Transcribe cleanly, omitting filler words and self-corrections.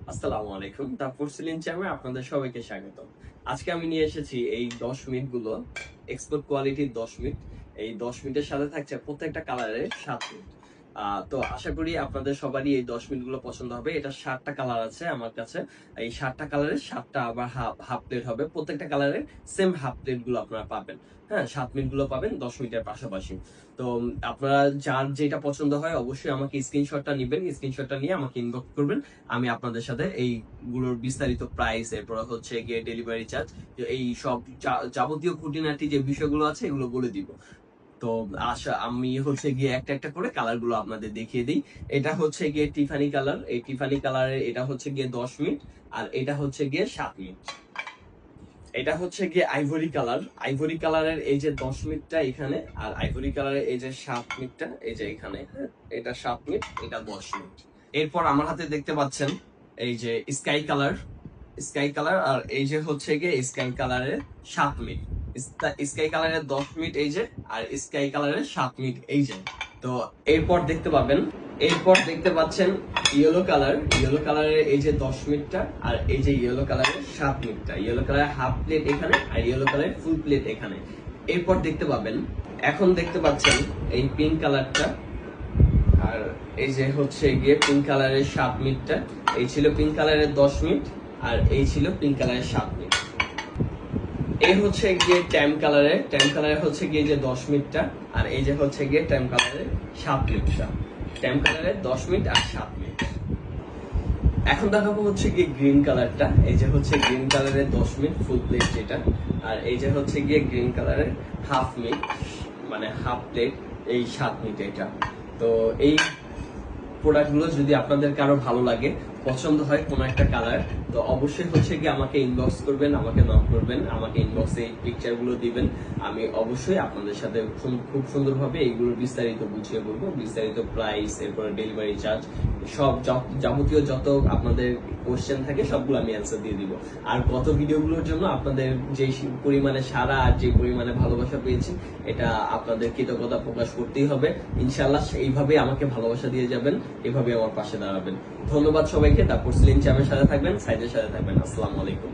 আসসালামু আলাইকুম। দা পোর্সেলিন চ্যামে আপনাদের সবাইকে স্বাগত। আজকে আমি নিয়ে এসেছি এই ১০ মিনিট গুলো এক্সপোর্ট কোয়ালিটির ১০ মিনিট। এই ১০ মিনিটের সাথে থাকছে প্রত্যেকটা কালারের ৭ মিনিট। তো আশা করি আপনাদের সবারই এই ১০ মিনিট গুলো পছন্দ হবে। এটা ৭ টা কালার আছে আমার কাছে। এই ৭ টা কালারের ৭ টা আবার হাফ প্লেট হবে। প্রত্যেকটা কালারের সেম হাফ প্লেট গুলো আপনারা পাবেন। হ্যাঁ, ৭ মিনিট গুলো পাবেন ১০ মিনিটের পাশাপাশি। তো আপনারা যার যেটা পছন্দ হয় অবশ্যই আমাকে স্ক্রিনশটটা নিবেন। স্ক্রিনশটটা নিয়ে আমাকে ইনবক্স করবেন। আমি আপনাদের সাথে এইগুলোর বিস্তারিত প্রাইস, এরপর হচ্ছে গিয়ে ডেলিভারি চার্জ, এই সব যাবতীয় খুঁটিনাটি যে বিষয়গুলো আছে এগুলো বলে দিব। তো আমি হচ্ছে গিয়ে একটা একটা করে কালার গুলো আপনাদের দেখিয়ে দিই। এটা হচ্ছে গিয়ে টিফানি কালার। এই টিফানি কালারের এটা হচ্ছে গিয়ে ১০ মিনিট, আর এটা হচ্ছে গিয়ে ৭ মিনিট। এটা হচ্ছে গিয়ে আইভরি কালার। আইভরি কালারের এই যে ১০ মিনিটটা এখানে, আর আইভরি কালারের এই যে ৭ মিনিটটা এই যে এখানে। হ্যাঁ, এটা ৭ মিনিট, এটা ১০ মিনিট। এরপর আমার হাতে দেখতে পাচ্ছেন এই যে স্কাই কালার। স্কাই কালার, আর এই যে হচ্ছে গিয়ে স্কাই কালারের ৭ মিনিট। স্কাই কালারের ১০ মিনিট এই যে, আর স্কাই কালারের ৭ মিনিট এই যে। তো এরপর দেখতে পাচ্ছেন ইয়েলো কালার। ইয়েলো কালারের এই যে ১০ মিনিটটা, আর এই যে ইয়েলো কালারের ৭ মিনিটটা। ইয়েলো কালারের হাফ প্লেট এখানে, আর ইয়েলো কালারের ফুল প্লেট এখানে। এরপর এখন দেখতে পাচ্ছেন এই পিঙ্ক কালারটা, আর এই যে হচ্ছে গিয়ে পিঙ্ক কালারের ৭ মিনিটটা। এই ছিল পিঙ্ক কালারের ১০ মিনিট, আর এই ছিল পিঙ্ক কালারের ৭ মিনিট। এই হচ্ছে গিয়ে ট্যাম কালারের হচ্ছে গিয়ে যে ১০ মিনিটটা, আর এই যে হচ্ছে গিয়ে ট্যাম কালারের ৭ মিনিটটা। ট্যাম কালারের ১০ মিনিট আর ৭ মিনিট। এখন দেখাবো হচ্ছে গিয়ে গ্রিন কালারটা। এই যে হচ্ছে গ্রিন কালারের ১০ মিনিট ফুল প্লেট যেটা, আর এই যে হচ্ছে গিয়ে গ্রিন কালারের হাফ মিনিট, মানে হাফ প্লেট, এই ৭ মিনিট এটা। তো এই প্রোডাক্টগুলো যদি আপনাদের কারো ভালো লাগে, পছন্দ হয় কোনো একটা কালার, তো অবশ্যই হচ্ছে কি আমাকে ইনবক্স করবেন, আমাকে নক করবেন, আমাকে ইনবক্সে এই পিকচারগুলো দিবেন। আমি অবশ্যই আপনাদের সাথে খুব সুন্দরভাবে এইগুলোর বিস্তারিত বুঝিয়ে বলবো। বিস্তারিত প্রাইস, এরপরে ডেলিভারি চার্জ, সব যাবতীয় যত আপনাদের কোশ্চেন থাকে সবগুলো আমি অ্যান্সার দিয়ে দিব। আর গত ভিডিওগুলোর জন্য আপনাদের যে পরিমাণে সারা আর যে পরিমাণে ভালোবাসা পেয়েছি, এটা আপনাদের কৃতজ্ঞতা প্রকাশ করতেই হবে। ইনশাআল্লাহ এইভাবে আমাকে ভালোবাসা দিয়ে যাবেন, এভাবে আমার পাশে দাঁড়াবেন। ধন্যবাদ সবাইকে। তারপর সিলিং চ্যামের সাথে থাকবেন, সাইডের সাথে থাকবেন। আসসালামু আলাইকুম।